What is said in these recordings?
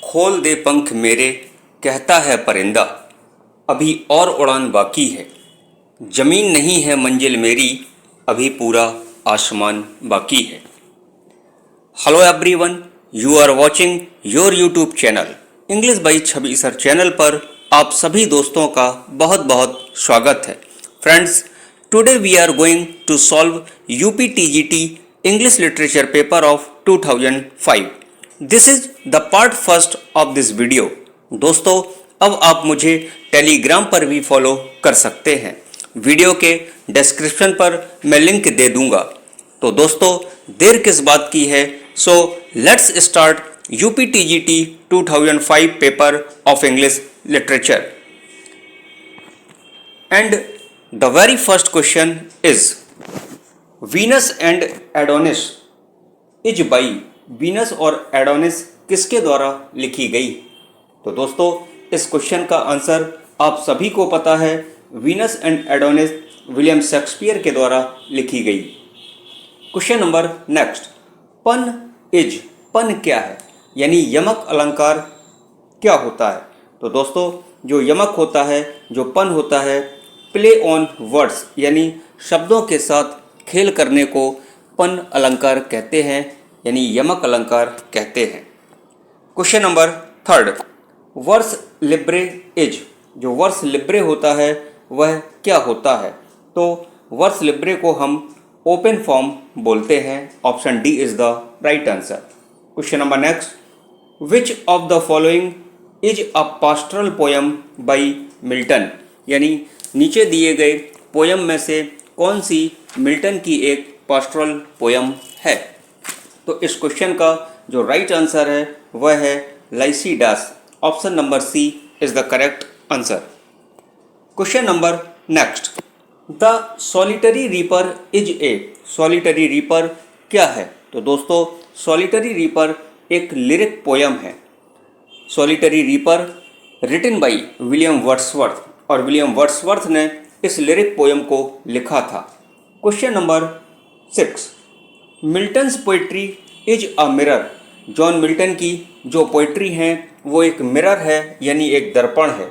खोल दे पंख मेरे, कहता है परिंदा, अभी और उड़ान बाकी है। जमीन नहीं है मंजिल मेरी, अभी पूरा आसमान बाकी है। Hello everyone, you are watching your YouTube channel English by Chhavi sir channel पर आप सभी दोस्तों का बहुत बहुत स्वागत है। Friends, today we are going to solve UP TGT English literature paper of 2005। This is the part first of this video. दोस्तों, अब आप मुझे टेलीग्राम पर भी फॉलो कर सकते हैं। वीडियो के डिस्क्रिप्शन पर मैं लिंक दे दूंगा। तो दोस्तों, देर किस बात की है, so let's start UP TGT 2005 paper of English literature. And the very first question is Venus and Adonis is by. Venus और एडोनिस किसके द्वारा लिखी गई? तो दोस्तों, इस क्वेश्चन का आंसर आप सभी को पता है। Venus and Adonis William Shakespeare के द्वारा लिखी गई। क्वेश्चन नंबर नेक्स्ट, पन इज। पन क्या है, यानी यमक अलंकार क्या होता है? तो दोस्तों, जो यमक होता है, जो पन होता है, प्ले ऑन वर्ड्स यानी शब्दों के साथ खेल करने को पन अलंकार कहते हैं, यानी यमक अलंकार कहते हैं। Question number third, vers libre is. जो वर्स लिब्रे होता है वह क्या होता है? तो वर्स लिब्रे को हम ओपन फॉर्म बोलते हैं। Option D is the right answer. Question number next, which of the following is a pastoral poem by Milton. यानी नीचे दिए गए पोयम में से कौन सी मिल्टन की एक पास्टरल पोयम है? तो इस क्वेश्चन का जो राइट आंसर है वह है Lycidas. Option number C is the correct answer. Question number next, the solitary reaper is a. Solitary reaper क्या है? तो दोस्तों, सॉलिटरी रीपर एक लिरिक पोयम है। Solitary reaper written by William Wordsworth, और विलियम वर्ड्सवर्थ ने इस लिरिक पोयम को लिखा था। Question number 6, Milton's poetry is a mirror. John Milton की जो पोइट्री हैं वो एक मिरर है, यानी एक दर्पण है।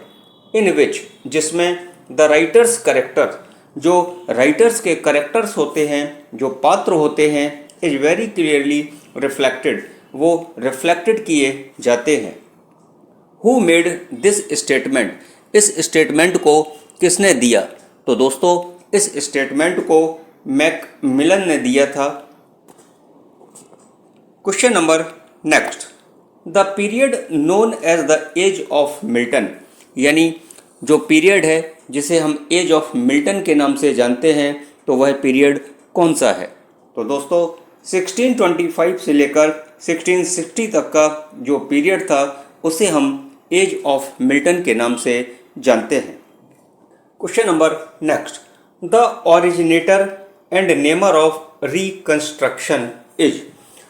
इन विच, जिसमें द राइटर्स करेक्टर, जो राइटर्स के करेक्टर्स होते हैं, जो पात्र होते हैं, इज वेरी क्लियरली रिफ्लेक्टेड, वो रिफ्लेक्टेड किए जाते हैं। Who made this statement. इस स्टेटमेंट को किसने दिया? तो दोस्तों, इस स्टेटमेंट को मैकमिलन ने दिया था। Question number next, the period known as the age of Milton. यानी जो पीरियड है जिसे हम एज ऑफ मिल्टन के नाम से जानते हैं, तो वह पीरियड कौन सा है? तो दोस्तों, 1625 से लेकर 1660 तक का जो पीरियड था उसे हम एज ऑफ मिल्टन के नाम से जानते हैं। Question number next, the originator and Neymar of reconstruction is.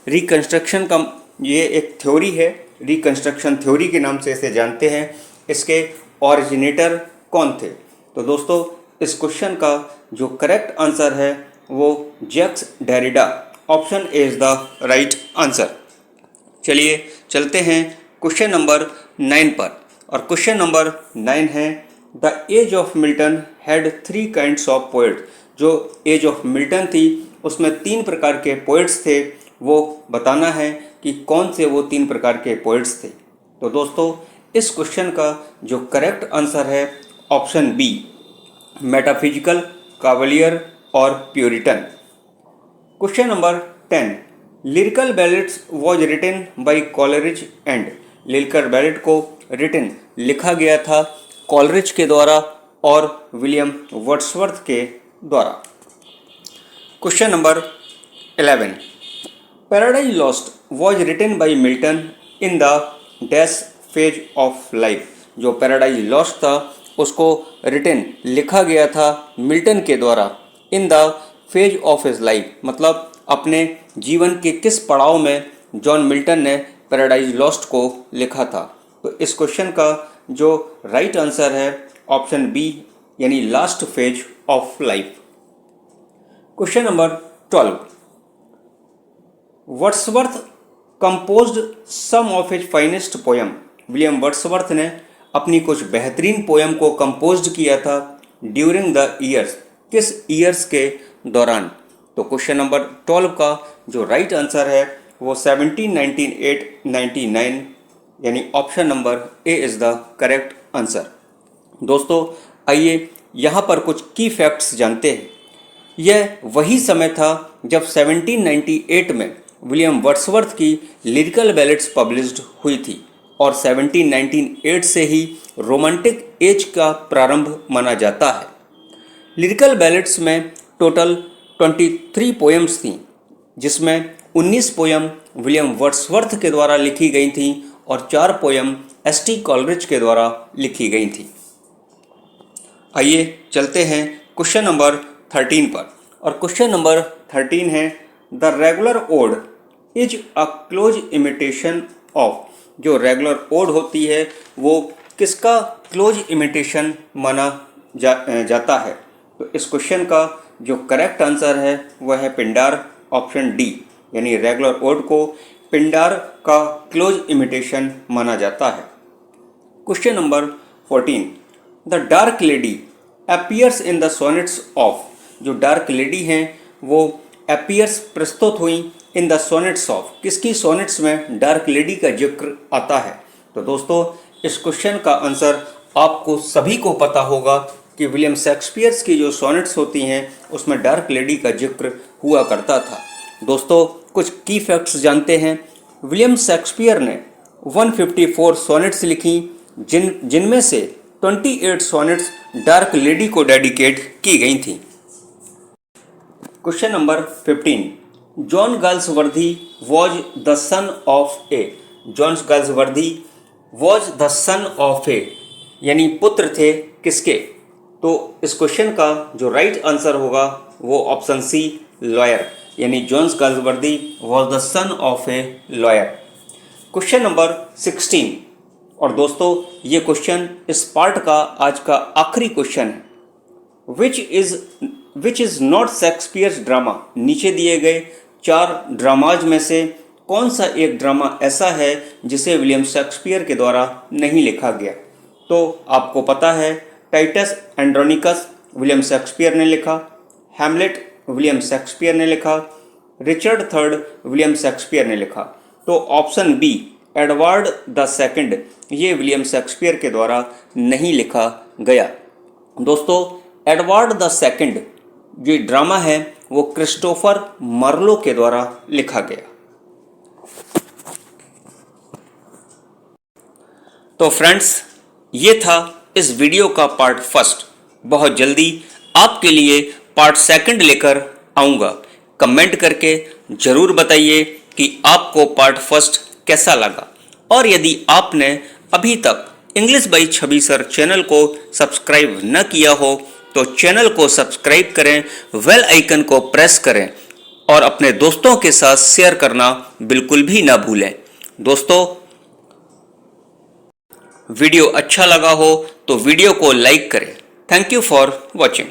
Reconstruction का ये एक थ्योरी है, रिकंस्ट्रक्शन थ्योरी के नाम से इसे जानते हैं। इसके ओरिजिनेटर कौन थे? तो दोस्तों, इस क्वेश्चन का जो करेक्ट आंसर है वो Jacques Derrida. Option A is the right answer. चलिए चलते हैं क्वेश्चन नंबर 9 पर, और क्वेश्चन नंबर 9 है, the age of Milton had 3 kinds of poets. जो एज ऑफ मिल्टन थी उसमें 3 प्रकार के पोएट्स थे, वो बताना है कि कौन से वो 3 प्रकार के पोएट्स थे। तो दोस्तों, इस क्वेश्चन का जो करेक्ट आंसर है ऑप्शन बी, मेटाफिजिकल, कावलियर और puritan. Question number 10, Lyrical Ballads was written by Coleridge and. Lyrical Ballad को रिटन लिखा गया था कॉलरिज के द्वारा और विलियम वर्ड्सवर्थ के द्वारा। Question number 11, Paradise Lost was written by Milton in the dash phase of life. जो पैराडाइज लॉस्ट था उसको रिटन लिखा गया था मिल्टन के द्वारा in the phase of his life, मतलब अपने जीवन के किस पड़ाव में जॉन मिल्टन ने पैराडाइज लॉस्ट को लिखा था? तो इस क्वेश्चन का जो राइट आंसर है ऑप्शन बी, यानी last phase of life. Question number 12, Wordsworth composed some of his finest poem. William Wordsworth ने अपनी कुछ बेहतरीन पोयम को कंपोज्ड किया था ड्यूरिंग द ईयर्स, किस ईयर्स के दौरान? तो क्वेश्चन नंबर 12 का जो राइट आंसर है वो 1798, 99 यानी option number A is the correct answer. दोस्तों आइए यहाँ पर कुछ की फैक्ट्स जानते हैं। यह वही समय था जब 1798 में विलियम वर्ड्सवर्थ की लिरिकल बैलेड्स पब्लिश्ड हुई थी और 1798 से ही रोमांटिक एज का प्रारंभ माना जाता है। लिरिकल बैलेड्स में टोटल 23 पोएम्स थीं, जिसमें 19 पोयम विलियम वर्ड्सवर्थ के द्वारा लिखी गई थीं और 4 पोयम एस.टी. कॉलरिज के द्वारा लिखी गई थीं। आइए चलते हैं क्वेश्चन नंबर 13 पर, और क्वेश्चन नंबर 13 है the regular ode is a close imitation of. जो रेगुलर ओड होती है वो किसका क्लोज इमिटेशन माना जाता है? तो इस क्वेश्चन का जो करेक्ट आंसर है वह है पिंडार, ऑप्शन डी, यानी रेगुलर ओड को पिंडार का क्लोज इमिटेशन माना जाता है। Question number 14 the dark lady appears in the sonnets of. जो डार्क लेडी हैं वो अपीयर्स प्रस्तुत हुई इन द सोनेट्स ऑफ। किसकी सोनेट्स में डार्क लेडी का जिक्र आता है? तो दोस्तों इस क्वेश्चन का आंसर आपको सभी को पता होगा कि विलियम शेक्सपियर्स की जो सोनेट्स होती हैं उसमें डार्क लेडी का जिक्र हुआ करता था। दोस्तों कुछ की फैक्ट्स जानते हैं। विलियम शेक्सपियर ने 154 सोनेट्स लिखी, जिनमें से 28 सोनेट्स डार्क लेडी को डेडिकेट की गई थी। Question number 15 John Galsworthy was the son of a. John Galsworthy was the son of a यानी पुत्र थे किसके? तो इस क्वेश्चन का जो राइट आंसर होगा वो ऑप्शन सी, लॉयर, यानी John Galsworthy was the son of a lawyer. Question number 16, और दोस्तों ये क्वेश्चन इस पार्ट का आज का आखिरी क्वेश्चन है। Which is not Shakespeare's drama. नीचे दिए गए 4 ड्रामाज में से कौन सा एक ड्रामा ऐसा है जिसे विलियम शेक्सपियर के द्वारा नहीं लिखा गया? तो आपको पता है टाइटस एंड्रोनिकस विलियम शेक्सपियर ने लिखा, हैमलेट विलियम शेक्सपियर ने लिखा, रिचर्ड III विलियम शेक्सपियर ने लिखा। तो option B Edward the second ये विलियम शेक्सपियर के द्वारा नहीं लिखा गया। दोस्तों एडवर्ड द सेकंड जो ड्रामा है वो क्रिस्टोफर मार्लो के द्वारा लिखा गया। तो फ्रेंड्स ये था इस वीडियो का पार्ट फर्स्ट। बहुत जल्दी आपके लिए पार्ट सेकंड लेकर आऊँगा। कमेंट करके ज़रूर बताइए कि आपको पार्ट फर्स्ट कैसा लगा, और यदि आपने अभी तक English by Chhavi sir channel को सब्सक्राइब न किया हो तो चैनल को सब्सक्राइब करें, बेल आइकन को प्रेस करें और अपने दोस्तों के साथ शेयर करना बिल्कुल भी ना भूलें। दोस्तों वीडियो अच्छा लगा हो तो वीडियो को लाइक करें। Thank you for watching.